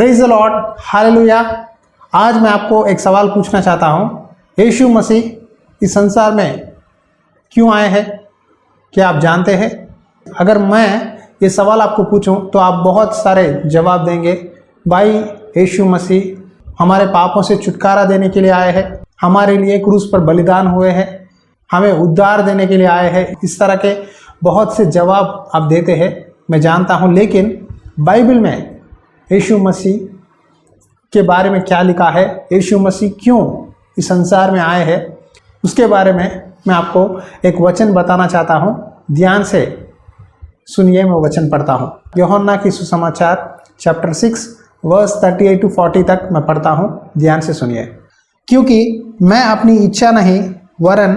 Praise the Lord, hallelujah. आज मैं आपको एक सवाल पूछना चाहता हूँ, यीशु मसीह इस संसार में क्यों आए हैं? क्या आप जानते हैं? अगर मैं ये सवाल आपको पूछूं तो आप बहुत सारे जवाब देंगे। भाई, यीशु मसीह हमारे पापों से छुटकारा देने के लिए आए हैं, हमारे लिए क्रूस पर बलिदान हुए हैं, हमें उद्धार देने के लिए आए हैं। इस तरह के बहुत से जवाब आप देते हैं, मैं जानता हूँ। लेकिन बाइबल में यीशु मसीह के बारे में क्या लिखा है, यीशु मसीह क्यों इस संसार में आए हैं, उसके बारे में मैं आपको एक वचन बताना चाहता हूँ। ध्यान से सुनिए, मैं वचन पढ़ता हूँ। यूहन्ना की सुसमाचार चैप्टर 6 वर्स 38 to 40 तक मैं पढ़ता हूँ। ध्यान से सुनिए। क्योंकि मैं अपनी इच्छा नहीं वरन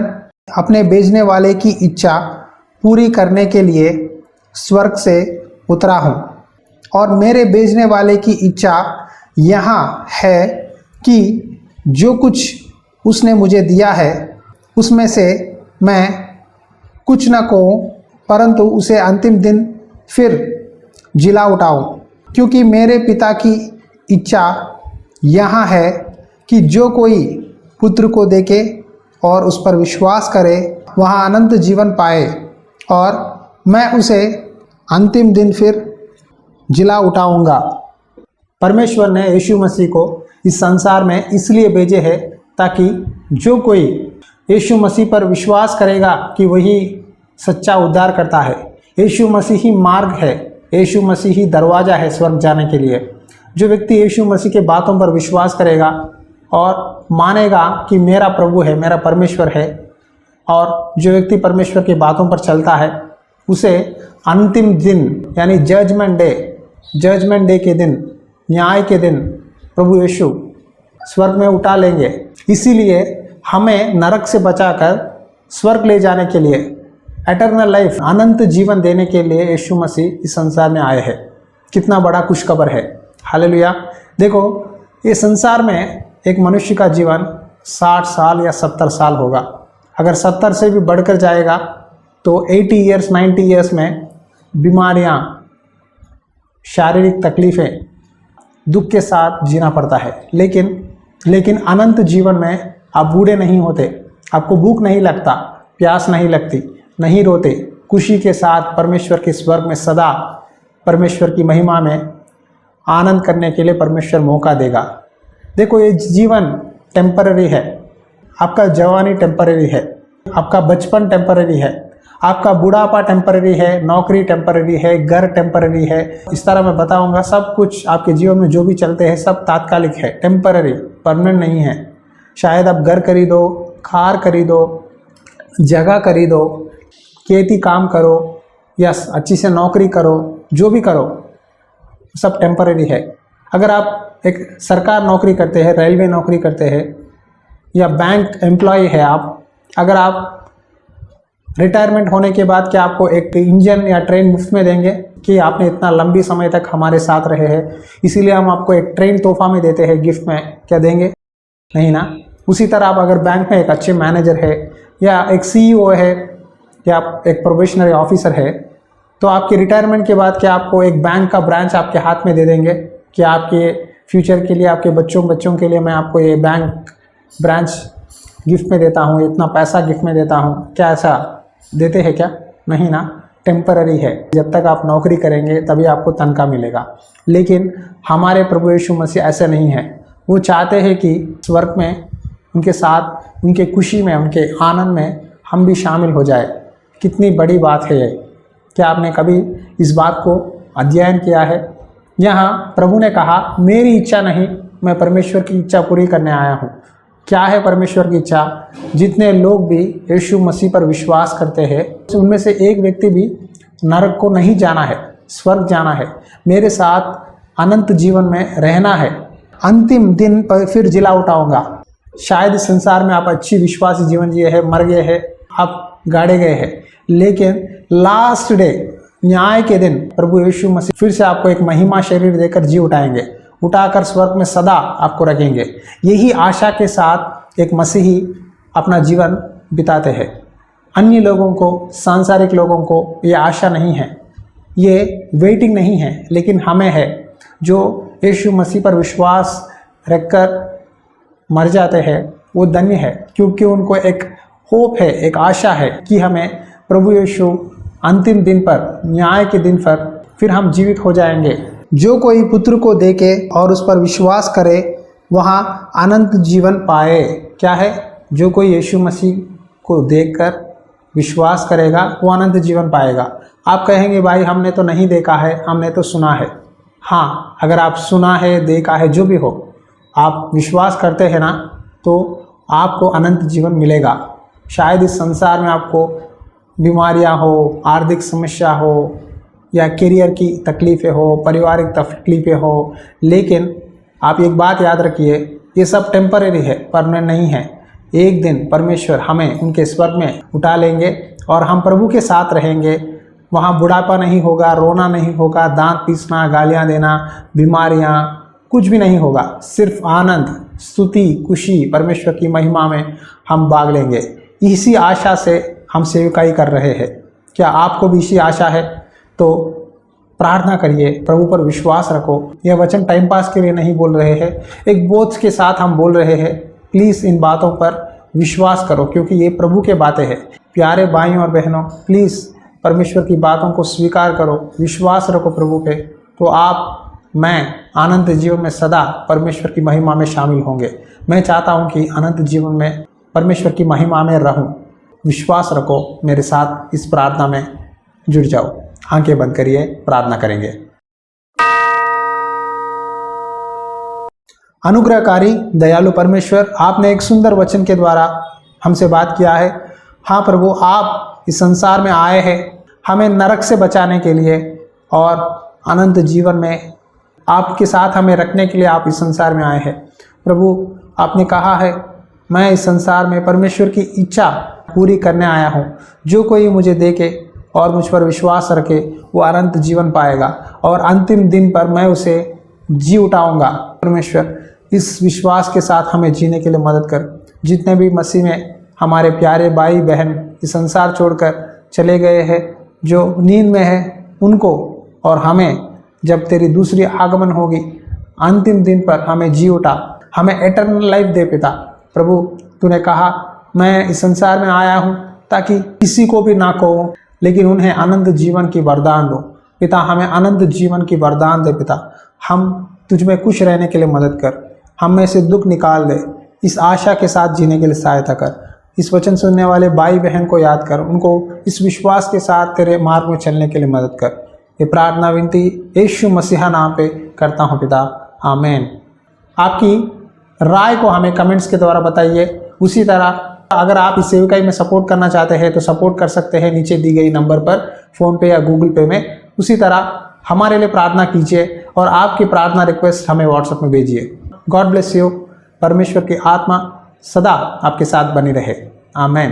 अपने भेजने वाले की इच्छा पूरी करने के लिए स्वर्ग से उतरा हूँ, और मेरे भेजने वाले की इच्छा यहाँ है कि जो कुछ उसने मुझे दिया है उसमें से मैं कुछ न कहूँ, परंतु उसे अंतिम दिन फिर जिला उठाऊँ। क्योंकि मेरे पिता की इच्छा यहाँ है कि जो कोई पुत्र को देखे और उस पर विश्वास करे वहाँ अनंत जीवन पाए, और मैं उसे अंतिम दिन फिर जिला उठाऊंगा। परमेश्वर ने यीशु मसीह को इस संसार में इसलिए भेजे है ताकि जो कोई यीशु मसीह पर विश्वास करेगा कि वही सच्चा उद्धार करता है। यीशु मसीह ही मार्ग है, यीशु मसीह ही दरवाज़ा है स्वर्ग जाने के लिए। जो व्यक्ति यीशु मसीह के बातों पर विश्वास करेगा और मानेगा कि मेरा प्रभु है, मेरा परमेश्वर है, और जो व्यक्ति परमेश्वर की बातों पर चलता है उसे अंतिम दिन यानी जजमेंट डे के दिन, न्याय के दिन प्रभु यीशु स्वर्ग में उठा लेंगे। इसीलिए हमें नरक से बचाकर स्वर्ग ले जाने के लिए, एटर्नल लाइफ, अनंत जीवन देने के लिए यीशु मसीह इस संसार में आए हैं। कितना बड़ा खुशखबर है, हालेलुया। देखो, ये संसार में एक मनुष्य का जीवन 60 साल या 70 साल होगा। अगर 70 से भी बढ़कर जाएगा तो 80 ईयर्स 90 ईयर्स में बीमारियां, शारीरिक तकलीफ़ें, दुख के साथ जीना पड़ता है। लेकिन अनंत जीवन में आप बूढ़े नहीं होते, आपको भूख नहीं लगता, प्यास नहीं लगती, नहीं रोते, खुशी के साथ परमेश्वर के स्वर्ग में सदा परमेश्वर की महिमा में आनंद करने के लिए परमेश्वर मौका देगा। देखो, ये जीवन टेम्पररी है, आपका जवानी टेम्पररी है, आपका बचपन टेम्पररी है, आपका बुढ़ापा टेम्पररी है, नौकरी टेम्पररी है, घर टेम्पररी है। इस तरह मैं बताऊंगा, सब कुछ आपके जीवन में जो भी चलते हैं सब तात्कालिक है, टेम्पररी, परमानेंट नहीं है। शायद आप घर खरीदो, कार खरीदो, जगह खरीदो, खेती काम करो या अच्छी से नौकरी करो, जो भी करो सब टेम्पररी है। अगर आप एक सरकार नौकरी करते हैं, रेलवे नौकरी करते हैं या बैंक एम्प्लॉय है आप, अगर आप रिटायरमेंट होने के बाद क्या आपको एक इंजन या ट्रेन मुफ्त में देंगे कि आपने इतना लंबी समय तक हमारे साथ रहे हैं इसीलिए हम आपको एक ट्रेन तोहफा में देते हैं, गिफ्ट में? क्या देंगे? नहीं ना। उसी तरह आप अगर बैंक में एक अच्छे मैनेजर है या एक CEO है या एक प्रोबेशनरी ऑफिसर है, तो आपके रिटायरमेंट के बाद क्या आपको एक बैंक का ब्रांच आपके हाथ में दे देंगे कि आपके फ्यूचर के लिए, आपके बच्चों के लिए मैं आपको ये बैंक ब्रांच गिफ्ट में देता हूँ, इतना पैसा गिफ्ट में देता हूँ? क्या ऐसा देते हैं क्या? नहीं ना। टेम्पररी है, जब तक आप नौकरी करेंगे तभी आपको तनख्वाह मिलेगा। लेकिन हमारे प्रभु यीशु मसीह ऐसे नहीं है। वो चाहते हैं कि स्वर्ग में उनके साथ, उनके खुशी में, उनके आनंद में हम भी शामिल हो जाए। कितनी बड़ी बात है ये। क्या आपने कभी इस बात को अध्ययन किया है? यहाँ प्रभु ने कहा, मेरी इच्छा नहीं, मैं परमेश्वर की इच्छा पूरी करने आया हूँ। क्या है परमेश्वर की इच्छा? जितने लोग भी यीशु मसीह पर विश्वास करते हैं उनमें से एक व्यक्ति भी नरक को नहीं जाना है, स्वर्ग जाना है, मेरे साथ अनंत जीवन में रहना है, अंतिम दिन पर फिर जिला उठाऊंगा। शायद इस संसार में आप अच्छी विश्वासी जीवन जिए हैं, मर गए हैं, आप गाड़े गए हैं, लेकिन लास्ट डे, न्याय के दिन प्रभु यीशु मसीह फिर से आपको एक महिमा शरीर देकर जी उठाएंगे, उठाकर स्वर्ग में सदा आपको रखेंगे। यही आशा के साथ एक मसीही अपना जीवन बिताते हैं। अन्य लोगों को, सांसारिक लोगों को ये आशा नहीं है, ये वेटिंग नहीं है, लेकिन हमें है जो यीशु मसीह पर विश्वास रखकर मर जाते हैं वो धन्य है, क्योंकि उनको एक होप है, एक आशा है कि हमें प्रभु यीशु अंतिम दिन पर, न्याय के दिन पर फिर हम जीवित हो जाएंगे। जो कोई पुत्र को देखे और उस पर विश्वास करे वहाँ अनंत जीवन पाए। क्या है? जो कोई यीशु मसीह को देखकर विश्वास करेगा वो अनंत जीवन पाएगा। आप कहेंगे भाई हमने तो नहीं देखा है, हमने तो सुना है। हाँ, अगर आप सुना है, देखा है, जो भी हो, आप विश्वास करते हैं ना, तो आपको अनंत जीवन मिलेगा। शायद इस संसार में आपको बीमारियां हो, आर्थिक समस्या हो, या करियर की तकलीफ़ें हो, पारिवारिक तकलीफ़ें हो, लेकिन आप एक बात याद रखिए, ये सब टेम्परेरी है, परमानेंट नहीं है। एक दिन परमेश्वर हमें उनके स्वर्ग में उठा लेंगे और हम प्रभु के साथ रहेंगे। वहाँ बुढ़ापा नहीं होगा, रोना नहीं होगा, दांत पीसना, गालियाँ देना, बीमारियाँ, कुछ भी नहीं होगा। सिर्फ आनंद, स्तुति, खुशी, परमेश्वर की महिमा में हम भाग लेंगे। इसी आशा से हम सेवकाई कर रहे हैं। क्या आपको भी इसी आशा है? तो प्रार्थना करिए, प्रभु पर विश्वास रखो। यह वचन टाइम पास के लिए नहीं बोल रहे हैं, एक बोझ के साथ हम बोल रहे हैं। प्लीज़ इन बातों पर विश्वास करो, क्योंकि ये प्रभु के बातें हैं। प्यारे भाइयों और बहनों, प्लीज़ परमेश्वर की बातों को स्वीकार करो, विश्वास रखो प्रभु पे, तो आप, मैं अनंत जीवन में सदा परमेश्वर की महिमा में शामिल होंगे। मैं चाहता हूँ कि अनंत जीवन में परमेश्वर की महिमा में रहूँ। विश्वास रखो, मेरे साथ इस प्रार्थना में जुड़ जाओ। आंखें बंद करिए, प्रार्थना करेंगे। अनुग्रहकारी दयालु परमेश्वर, आपने एक सुंदर वचन के द्वारा हमसे बात किया है। हाँ प्रभु, आप इस संसार में आए हैं हमें नरक से बचाने के लिए, और अनंत जीवन में आपके साथ हमें रखने के लिए आप इस संसार में आए हैं। प्रभु, आपने कहा है मैं इस संसार में परमेश्वर की इच्छा पूरी करने आया हूँ। जो कोई मुझे देखे और मुझ पर विश्वास रखे वो अनंत जीवन पाएगा, और अंतिम दिन पर मैं उसे जी उठाऊंगा। परमेश्वर, इस विश्वास के साथ हमें जीने के लिए मदद कर। जितने भी मसीह में हमारे प्यारे भाई बहन इस संसार छोड़कर चले गए हैं, जो नींद में है, उनको और हमें, जब तेरी दूसरी आगमन होगी अंतिम दिन पर हमें जी उठा, हमें एटर्नल लाइफ दे पिता। प्रभु, तूने कहा मैं इस संसार में आया हूँ ताकि किसी को भी ना कहूँ, लेकिन उन्हें अनंत जीवन की वरदान दो। पिता, हमें अनंत जीवन की वरदान दे पिता। हम तुझ में खुश रहने के लिए मदद कर, हम में से दुख निकाल दे, इस आशा के साथ जीने के लिए सहायता कर। इस वचन सुनने वाले भाई बहन को याद कर, उनको इस विश्वास के साथ तेरे मार्ग में चलने के लिए मदद कर। ये प्रार्थना विनती यीशु मसीहा नाम पे करता हूँ पिता, आमीन। आपकी राय को हमें कमेंट्स के द्वारा बताइए। उसी तरह अगर आप इस सेवकाई में सपोर्ट करना चाहते हैं तो सपोर्ट कर सकते हैं नीचे दी गई नंबर पर, फ़ोन पे या गूगल पे में। उसी तरह हमारे लिए प्रार्थना कीजिए और आपकी प्रार्थना रिक्वेस्ट हमें व्हाट्सएप में भेजिए। God bless you. परमेश्वर की आत्मा सदा आपके साथ बनी रहे। आमीन।